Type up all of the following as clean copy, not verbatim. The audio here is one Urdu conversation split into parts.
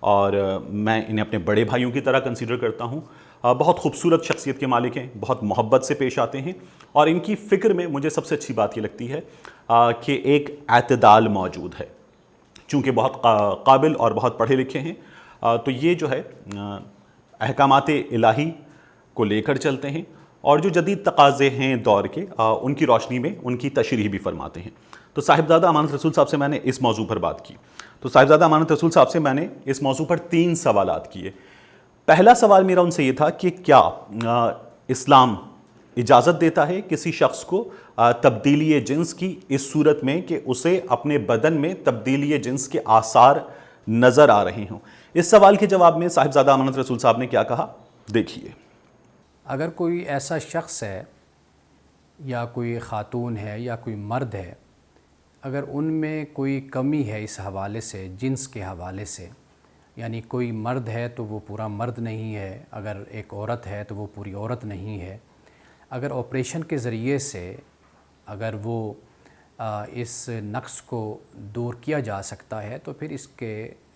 اور میں انہیں اپنے بڑے بھائیوں کی طرح کنسیڈر کرتا ہوں. بہت خوبصورت شخصیت کے مالک ہیں, بہت محبت سے پیش آتے ہیں, اور ان کی فکر میں مجھے سب سے اچھی بات یہ لگتی ہے کہ ایک اعتدال موجود ہے. چونکہ بہت قابل اور بہت پڑھے لکھے ہیں, تو یہ جو ہے احکامات الہی کو لے کر چلتے ہیں, اور جو جدید تقاضے ہیں دور کے ان کی روشنی میں ان کی تشریح بھی فرماتے ہیں. تو صاحبزادہ امانت رسول صاحب سے میں نے اس موضوع پر بات کی. تو صاحبزادہ امانت رسول صاحب سے میں نے اس موضوع پر 3 سوالات کیے. پہلا سوال میرا ان سے یہ تھا کہ کیا اسلام اجازت دیتا ہے کسی شخص کو تبدیلی جنس کی اس صورت میں کہ اسے اپنے بدن میں تبدیلی جنس کے آثار نظر آ رہے ہوں؟ اس سوال کے جواب میں صاحبزادہ امانت رسول صاحب نے کیا کہا, دیکھیے. اگر کوئی ایسا شخص ہے یا کوئی خاتون ہے یا کوئی مرد ہے, اگر ان میں کوئی کمی ہے اس حوالے سے, جنس کے حوالے سے, یعنی کوئی مرد ہے تو وہ پورا مرد نہیں ہے, اگر ایک عورت ہے تو وہ پوری عورت نہیں ہے, اگر آپریشن کے ذریعے سے اگر وہ اس نقص کو دور کیا جا سکتا ہے تو پھر اس کے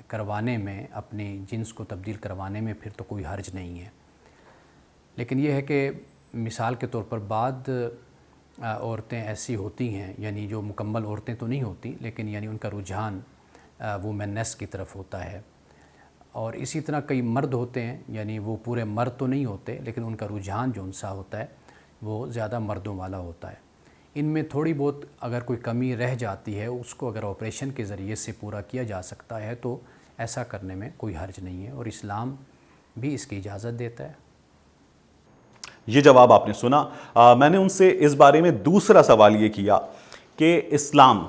کروانے میں, اپنی جنس کو تبدیل کروانے میں پھر تو کوئی حرج نہیں ہے. لیکن یہ ہے کہ مثال کے طور پر بعض عورتیں ایسی ہوتی ہیں, یعنی جو مکمل عورتیں تو نہیں ہوتی, لیکن یعنی ان کا رجحان وومنس کی طرف ہوتا ہے. اور اسی طرح کئی مرد ہوتے ہیں, یعنی وہ پورے مرد تو نہیں ہوتے لیکن ان کا رجحان جو ان سا ہوتا ہے وہ زیادہ مردوں والا ہوتا ہے. ان میں تھوڑی بہت اگر کوئی کمی رہ جاتی ہے, اس کو اگر آپریشن کے ذریعے سے پورا کیا جا سکتا ہے تو ایسا کرنے میں کوئی حرج نہیں ہے, اور اسلام بھی اس کی اجازت دیتا ہے. یہ جواب آپ نے سنا. میں نے ان سے اس بارے میں دوسرا سوال یہ کیا کہ اسلام,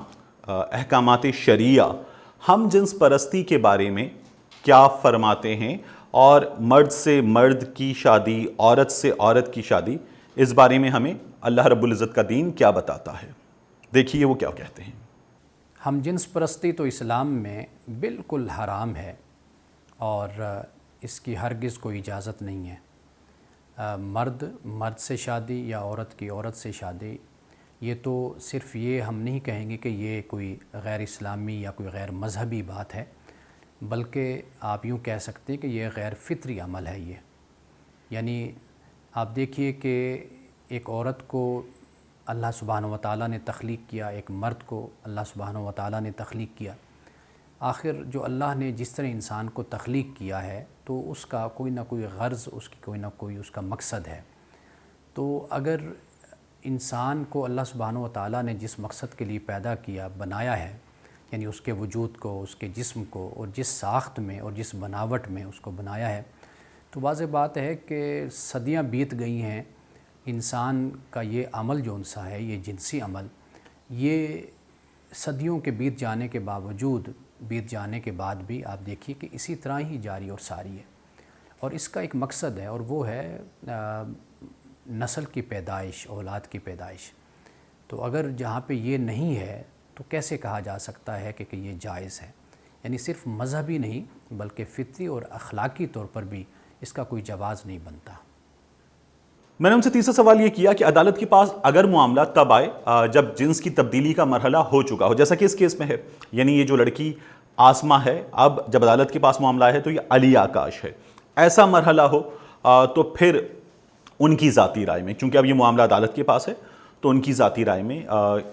احکامات شریعہ ہم جنس پرستی کے بارے میں کیا فرماتے ہیں, اور مرد سے مرد کی شادی, عورت سے عورت کی شادی, اس بارے میں ہمیں اللہ رب العزت کا دین کیا بتاتا ہے. دیکھیے وہ کیا کہتے ہیں. ہم جنس پرستی تو اسلام میں بالکل حرام ہے, اور اس کی ہرگز کوئی اجازت نہیں ہے. مرد مرد سے شادی یا عورت کی عورت سے شادی, یہ تو صرف یہ ہم نہیں کہیں گے کہ یہ کوئی غیر اسلامی یا کوئی غیر مذہبی بات ہے, بلکہ آپ یوں کہہ سکتے ہیں کہ یہ غیر فطری عمل ہے. یہ یعنی آپ دیکھیے کہ ایک عورت کو اللہ سبحانہ و تعالیٰ نے تخلیق کیا, ایک مرد کو اللہ سبحانہ و تعالیٰ نے تخلیق کیا. آخر جو اللہ نے جس طرح انسان کو تخلیق کیا ہے تو اس کا کوئی نہ کوئی غرض, اس کی کوئی نہ کوئی اس کا مقصد ہے. تو اگر انسان کو اللہ سبحانہ و تعالیٰ نے جس مقصد کے لیے پیدا کیا, بنایا ہے, یعنی اس کے وجود کو, اس کے جسم کو, اور جس ساخت میں اور جس بناوٹ میں اس کو بنایا ہے, تو واضح بات ہے کہ صدیاں بیت گئی ہیں, انسان کا یہ عمل جو انسا ہے, یہ جنسی عمل, یہ صدیوں کے بیت جانے کے باوجود, بیت جانے کے بعد بھی آپ دیکھیے کہ اسی طرح ہی جاری اور ساری ہے. اور اس کا ایک مقصد ہے, اور وہ ہے نسل کی پیدائش, اولاد کی پیدائش. تو اگر جہاں پہ یہ نہیں ہے تو کیسے کہا جا سکتا ہے کہ یہ جائز ہے؟ یعنی صرف مذہبی نہیں بلکہ فطری اور اخلاقی طور پر بھی اس کا کوئی جواز نہیں بنتا. میں نے ان سے تیسرا سوال یہ کیا کہ عدالت کے پاس اگر معاملہ تب آئے جب جنس کی تبدیلی کا مرحلہ ہو چکا ہو, جیسا کہ اس کیس میں ہے, یعنی یہ جو لڑکی آسما ہے, اب جب عدالت کے پاس معاملہ ہے تو یہ علی آکاش ہے, ایسا مرحلہ ہو تو پھر ان کی ذاتی رائے میں, کیونکہ اب یہ معاملہ عدالت کے پاس ہے, تو ان کی ذاتی رائے میں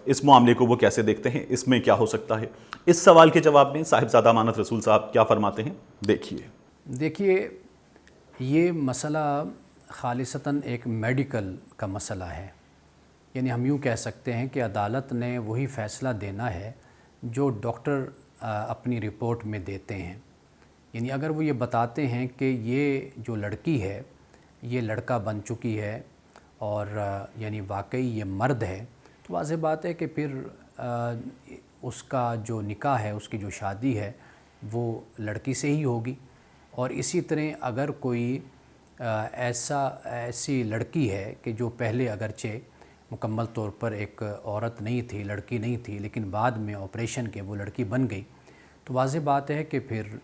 اس معاملے کو وہ کیسے دیکھتے ہیں, اس میں کیا ہو سکتا ہے. اس سوال کے جواب میں صاحبزادہ امانت رسول صاحب کیا فرماتے ہیں, دیکھیے یہ مسئلہ خالصتاً ایک میڈیکل کا مسئلہ ہے. یعنی ہم یوں کہہ سکتے ہیں کہ عدالت نے وہی فیصلہ دینا ہے جو ڈاکٹر اپنی رپورٹ میں دیتے ہیں. یعنی اگر وہ یہ بتاتے ہیں کہ یہ جو لڑکی ہے یہ لڑکا بن چکی ہے اور یعنی واقعی یہ مرد ہے, تو واضح بات ہے کہ پھر اس کا جو نکاح ہے, اس کی جو شادی ہے وہ لڑکی سے ہی ہوگی. اور اسی طرح اگر کوئی ایسی لڑکی ہے کہ جو پہلے اگرچہ مکمل طور پر ایک عورت نہیں تھی, لڑکی نہیں تھی, لیکن بعد میں آپریشن کے وہ لڑکی بن گئی, تو واضح بات ہے کہ پھر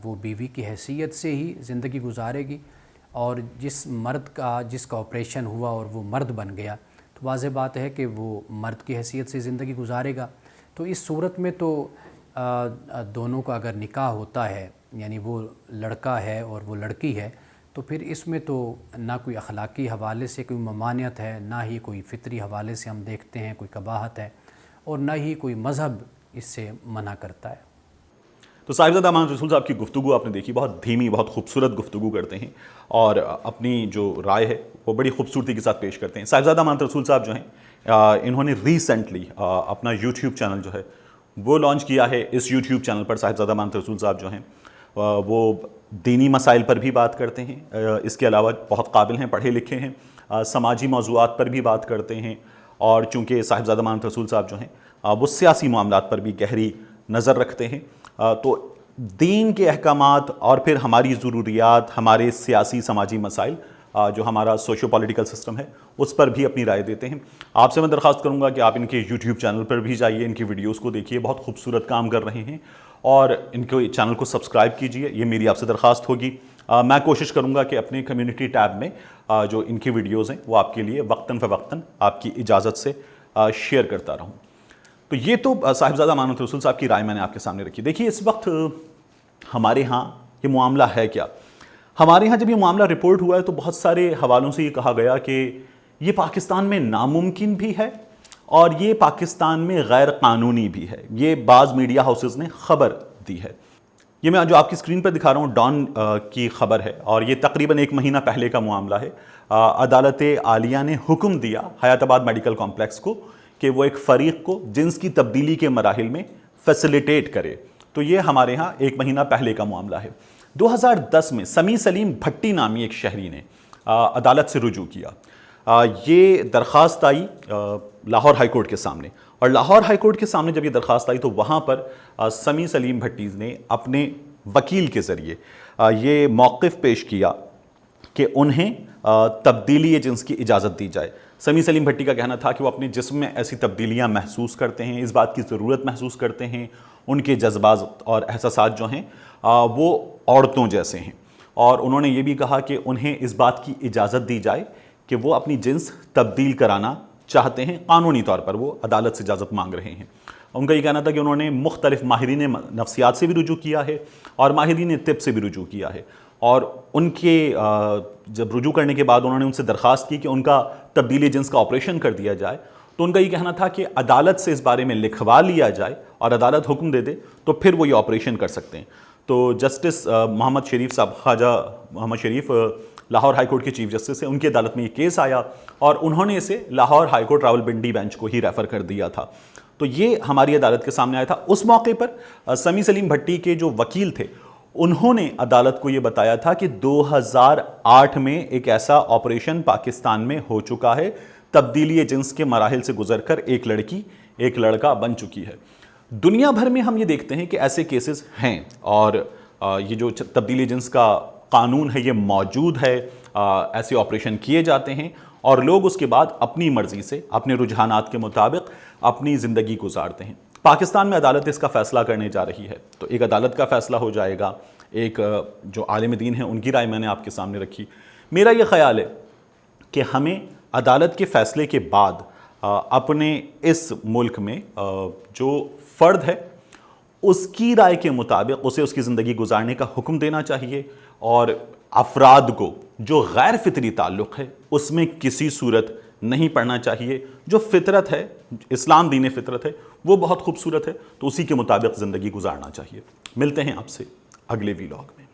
وہ بیوی کی حیثیت سے ہی زندگی گزارے گی. اور جس مرد کا جس کا آپریشن ہوا اور وہ مرد بن گیا, تو واضح بات ہے کہ وہ مرد کی حیثیت سے زندگی گزارے گا. تو اس صورت میں تو دونوں کا اگر نکاح ہوتا ہے، یعنی وہ لڑکا ہے اور وہ لڑکی ہے، تو پھر اس میں تو نہ کوئی اخلاقی حوالے سے کوئی ممانعت ہے، نہ ہی کوئی فطری حوالے سے ہم دیکھتے ہیں کوئی قباحت ہے، اور نہ ہی کوئی مذہب اس سے منع کرتا ہے۔ تو صاحبزادہ امان رسول صاحب کی گفتگو آپ نے دیکھی، بہت دھیمی، بہت خوبصورت گفتگو کرتے ہیں اور اپنی جو رائے ہے وہ بڑی خوبصورتی کے ساتھ پیش کرتے ہیں۔ صاحبزادہ امان رسول صاحب جو ہیں انہوں نے ریسنٹلی اپنا یوٹیوب چینل جو ہے وہ لانچ کیا ہے۔ اس یوٹیوب چینل پر صاحبزادہ امان رسول صاحب جو ہیں وہ دینی مسائل پر بھی بات کرتے ہیں، اس کے علاوہ بہت قابل ہیں، پڑھے لکھے ہیں، سماجی موضوعات پر بھی بات کرتے ہیں، اور چونکہ صاحبزادہ امان رسول صاحب جو ہیں وہ سیاسی معاملات پر بھی گہری نظر رکھتے ہیں، تو دین کے احکامات اور پھر ہماری ضروریات، ہمارے سیاسی سماجی مسائل، جو ہمارا سوشو پولیٹیکل سسٹم ہے، اس پر بھی اپنی رائے دیتے ہیں۔ آپ سے میں درخواست کروں گا کہ آپ ان کے یوٹیوب چینل پر بھی جائیے، ان کی ویڈیوز کو دیکھیے، بہت خوبصورت کام کر رہے ہیں، اور ان کے چینل کو سبسکرائب کیجیے، یہ میری آپ سے درخواست ہوگی۔ میں کوشش کروں گا کہ اپنے کمیونٹی ٹیب میں جو ان کی ویڈیوز ہیں وہ آپ کے لیے وقتاً فوقتاً آپ کی اجازت سے شیئر کرتا رہوں۔ تو یہ تو صاحبزادہ امان رسول صاحب کی رائے میں نے آپ کے سامنے رکھی۔ دیکھیے اس وقت ہمارے ہاں یہ معاملہ ہے کیا؟ ہمارے ہاں جب یہ معاملہ رپورٹ ہوا ہے تو بہت سارے حوالوں سے یہ کہا گیا کہ یہ پاکستان میں ناممکن بھی ہے اور یہ پاکستان میں غیر قانونی بھی ہے۔ یہ بعض میڈیا ہاؤسز نے خبر دی ہے۔ یہ میں جو آپ کی اسکرین پر دکھا رہا ہوں ڈان کی خبر ہے، اور یہ تقریباً 1 مہینہ پہلے کا معاملہ ہے۔ عدالت عالیہ نے حکم دیا حیات آباد میڈیکل کمپلیکس کو کہ وہ ایک فریق کو جنس کی تبدیلی کے مراحل میں فیسیلیٹیٹ کرے۔ تو یہ ہمارے ہاں 1 مہینہ پہلے کا معاملہ ہے۔ 2010 میں سمیع سلیم بھٹی نامی ایک شہری نے عدالت سے رجوع کیا۔ یہ درخواست آئی لاہور ہائی کورٹ کے سامنے، اور لاہور ہائی کورٹ کے سامنے جب یہ درخواست آئی تو وہاں پر سمیع سلیم بھٹی نے اپنے وکیل کے ذریعے یہ موقف پیش کیا کہ انہیں تبدیلی جنس کی اجازت دی جائے۔ سمیع سلیم بھٹی کا کہنا تھا کہ وہ اپنے جسم میں ایسی تبدیلیاں محسوس کرتے ہیں، اس بات کی ضرورت محسوس کرتے ہیں، ان کے جذبات اور احساسات جو ہیں وہ عورتوں جیسے ہیں، اور انہوں نے یہ بھی کہا کہ انہیں اس بات کی اجازت دی جائے کہ وہ اپنی جنس تبدیل کرانا چاہتے ہیں، قانونی طور پر وہ عدالت سے اجازت مانگ رہے ہیں۔ ان کا یہ کہنا تھا کہ انہوں نے مختلف ماہرین نفسیات سے بھی رجوع کیا ہے اور ماہرین طب سے بھی رجوع کیا ہے، اور ان کے جب رجوع کرنے کے بعد انہوں نے ان سے درخواست کی کہ ان کا تبدیلی جنس کا آپریشن کر دیا جائے، تو ان کا یہ کہنا تھا کہ عدالت سے اس بارے میں لکھوا لیا جائے اور عدالت حکم دے دے تو پھر وہ یہ آپریشن کر سکتے ہیں۔ تو جسٹس محمد شریف صاحب، خواجہ محمد شریف لاہور ہائی کورٹ کے چیف جسٹس ہیں، ان کی عدالت میں یہ کیس آیا اور انہوں نے اسے Lahore high court Rawalpindi bench کو ہی ریفر کر دیا تھا۔ تو یہ ہماری عدالت کے سامنے آیا تھا۔ اس موقع پر سمیع سلیم بھٹی کے جو وکیل تھے انہوں نے عدالت کو یہ بتایا تھا کہ 2008 میں ایک ایسا آپریشن پاکستان میں ہو چکا ہے، تبدیلی جنس کے مراحل سے گزر کر ایک لڑکی ایک لڑکا بن چکی ہے۔ دنیا بھر میں ہم یہ دیکھتے ہیں کہ ایسے کیسز ہیں، اور یہ جو تبدیلی جنس کا قانون ہے یہ موجود ہے، ایسے آپریشن کیے جاتے ہیں اور لوگ اس کے بعد اپنی مرضی سے اپنے رجحانات کے مطابق اپنی زندگی گزارتے ہیں۔ پاکستان میں عدالت اس کا فیصلہ کرنے جا رہی ہے، تو ایک عدالت کا فیصلہ ہو جائے گا، ایک جو عالم دین ہیں ان کی رائے میں نے آپ کے سامنے رکھی۔ میرا یہ خیال ہے کہ ہمیں عدالت کے فیصلے کے بعد اپنے اس ملک میں جو فرد ہے اس کی رائے کے مطابق اسے اس کی زندگی گزارنے کا حکم دینا چاہیے، اور افراد کو جو غیر فطری تعلق ہے اس میں کسی صورت نہیں پڑنا چاہیے۔ جو فطرت ہے، اسلام دین فطرت ہے، وہ بہت خوبصورت ہے، تو اسی کے مطابق زندگی گزارنا چاہیے۔ ملتے ہیں آپ سے اگلے ویلاگ میں۔